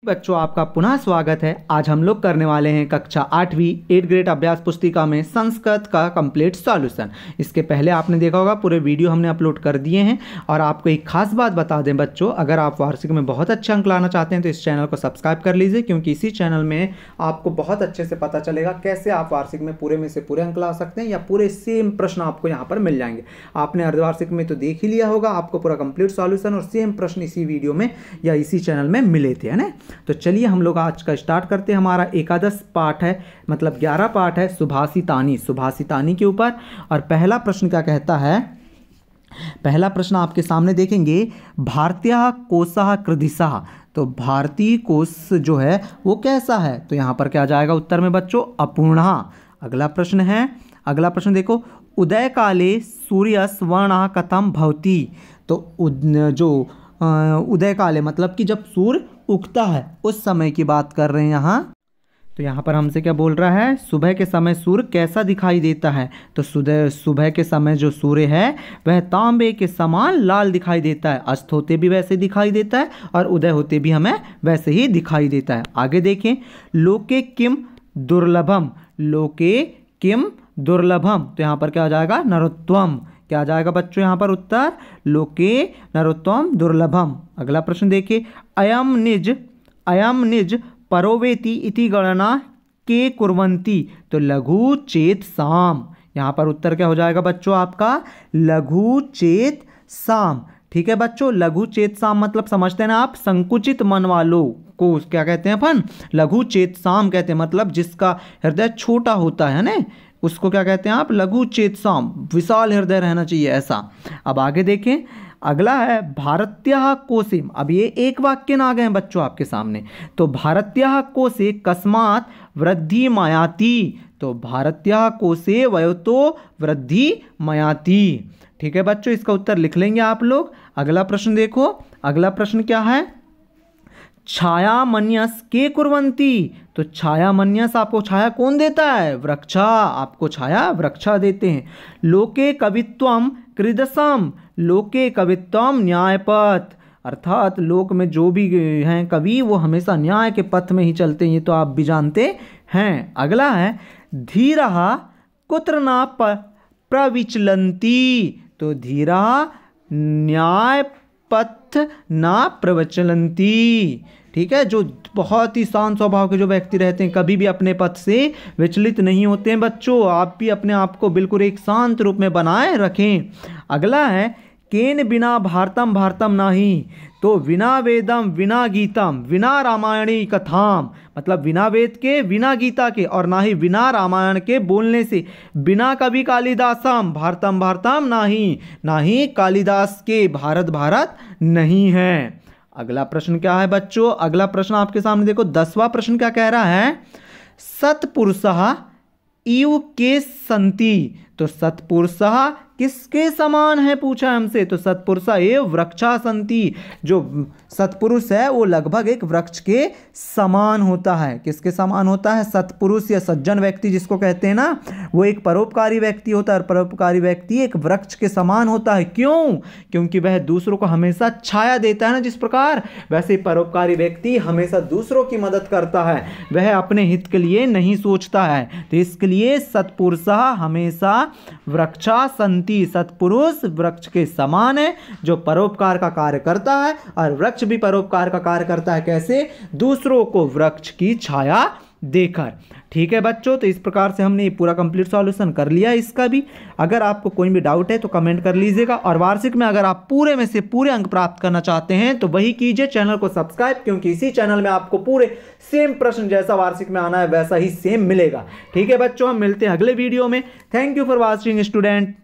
बच्चों आपका पुनः स्वागत है। आज हम लोग करने वाले हैं कक्षा 8वीं 8th ग्रेड अभ्यास पुस्तिका में संस्कृत का कंप्लीट सॉल्यूशन। इसके पहले आपने देखा होगा पूरे वीडियो हमने अपलोड कर दिए हैं। और आपको एक खास बात बता दें बच्चों, अगर आप वार्षिक में बहुत अच्छे अंक लाना चाहते हैं तो इस चैनल को सब्सक्राइब कर लीजिए, क्योंकि इसी चैनल में आपको बहुत अच्छे से पता चलेगा कैसे आप वार्षिक में पूरे में से पूरे अंक ला सकते हैं या पूरे सेम प्रश्न आपको यहाँ पर मिल जाएंगे। आपने अर्धवार्षिक में तो देख ही लिया होगा, आपको पूरा कंप्लीट सॉल्यूशन और सेम प्रश्न इसी वीडियो में या इसी चैनल में मिले थे, है ना। तो चलिए हम लोग आज का स्टार्ट करते हैं। हमारा एकादश पाठ है, मतलब 11 पाठ है सुभाषितानी के ऊपर। और पहला प्रश्न क्या कहता है, पहला प्रश्न आपके सामने देखेंगे, भारतीय कोशः कीदृशः। तो भारतीय कोश जो है वो कैसा है, तो यहाँ पर क्या जाएगा उत्तर में बच्चों, अपूर्णः। अगला प्रश्न है, अगला प्रश्न देखो, उदय काले सूर्यस्य वर्णः कथं भवति। तो जो उदय काले मतलब कि जब सूर्य उगता है उस समय की बात कर रहे हैं यहाँ। तो यहाँ पर हमसे क्या बोल रहा है, सुबह के समय सूर्य कैसा दिखाई देता है। तो सुबह के समय जो सूर्य है वह तांबे के समान लाल दिखाई देता है, अस्त होते भी वैसे दिखाई देता है और उदय होते भी हमें वैसे ही दिखाई देता है। आगे देखें, लोके किम दुर्लभम, लोके किम दुर्लभम। तो यहाँ पर क्या आ जाएगा, नरोत्तम। क्या आ जाएगा बच्चों यहाँ पर उत्तर, लोके नरोत्तम दुर्लभम। अगला प्रश्न देखिए, अयम निज परोवेति इति गणना के कुर्वन्ति। तो लघु चेत साम। यहाँ पर उत्तर क्या हो जाएगा बच्चों आपका, लघु चेत साम। ठीक है बच्चों, लघु चेत साम मतलब समझते हैं ना आप, संकुचित मन वालों को क्या कहते हैं अपन, लघु चेत साम कहते हैं। मतलब जिसका हृदय छोटा होता है ना, उसको क्या कहते हैं आप, लघु चेत साम, विशाल हृदय रहना चाहिए ऐसा। अब आगे देखें, अगला है भारतीयः कोशे। अब ये एक वाक्य ना आ गए हैं बच्चों आपके सामने। तो भारतीयः कोशे कस्मात् वृद्धि मयाति। तो भारतीयः कोशे वयोतो वृद्धि मयाति। ठीक है बच्चों, इसका उत्तर लिख लेंगे आप लोग। अगला प्रश्न देखो, अगला प्रश्न क्या है, छाया मन्यस के कुर्वन्ति। तो छाया मन्यस आपको छाया कौन देता है, वृक्षा। आपको छाया वृक्षा देते हैं। लोके कवित्वम कृदसम, लोके कवित्वम न्यायपथ। अर्थात लोक में जो भी हैं कवि वो हमेशा न्याय के पथ में ही चलते हैं, ये तो आप भी जानते हैं। अगला है, धीरः कुत्र न प्रविचलन्ति। तो धीरः न्याय पथ ना प्रविचलन्ति। ठीक है, जो बहुत ही शांत स्वभाव के जो व्यक्ति रहते हैं कभी भी अपने पथ से विचलित नहीं होते हैं बच्चों। आप भी अपने आप को बिल्कुल एक शांत रूप में बनाए रखें। अगला है, केन बिना भारतम भारतम नाही। तो बिना वेदम विना गीतम विना रामायणी कथाम। मतलब बिना वेद के, बिना गीता के और ना ही बिना रामायण के बोलने से, बिना कवि कालिदासम भारतम भारतम नाही, ना ही कालिदास के भारत भारत नहीं है। अगला प्रश्न क्या है बच्चों, अगला प्रश्न आपके सामने देखो, 10वां प्रश्न क्या कह रहा है, सत्पुरुषः इव के सन्ति। तो सत्पुरुषः किसके समान है पूछा हमसे। तो सत्पुरुष एव वृक्षा सन्ति। जो सत्पुरुष है वो लगभग एक वृक्ष के समान होता है। किसके समान होता है, सत्पुरुष या सज्जन व्यक्ति जिसको कहते हैं ना, वो एक परोपकारी व्यक्ति होता है। और परोपकारी व्यक्ति एक वृक्ष के समान होता है। क्यों, क्योंकि वह दूसरों को हमेशा छाया देता है ना जिस प्रकार, वैसे परोपकारी व्यक्ति हमेशा दूसरों की मदद करता है, वह अपने हित के लिए नहीं सोचता है। तो इसके लिए सत्पुरुषः हमेशा वृक्षा सन्ति, सत्पुरुष वृक्ष के समान है जो परोपकार का कार्य करता है। और वृक्ष भी परोपकार का कार्य करता है, कैसे, दूसरों को वृक्ष की छाया देकर। ठीक है बच्चों, तो इस प्रकार से हमने पूरा कंप्लीट सॉल्यूशन कर लिया इसका भी। अगर आपको कोई भी डाउट है तो कमेंट कर लीजिएगा। और वार्षिक में अगर आप पूरे में से पूरे अंक प्राप्त करना चाहते हैं तो वही कीजिए, चैनल को सब्सक्राइब, क्योंकि इसी चैनल में आपको पूरे सेम प्रश्न जैसा वार्षिक में आना है वैसा ही सेम मिलेगा। ठीक है बच्चों, हम मिलते हैं अगले वीडियो में। Thank you for watching student.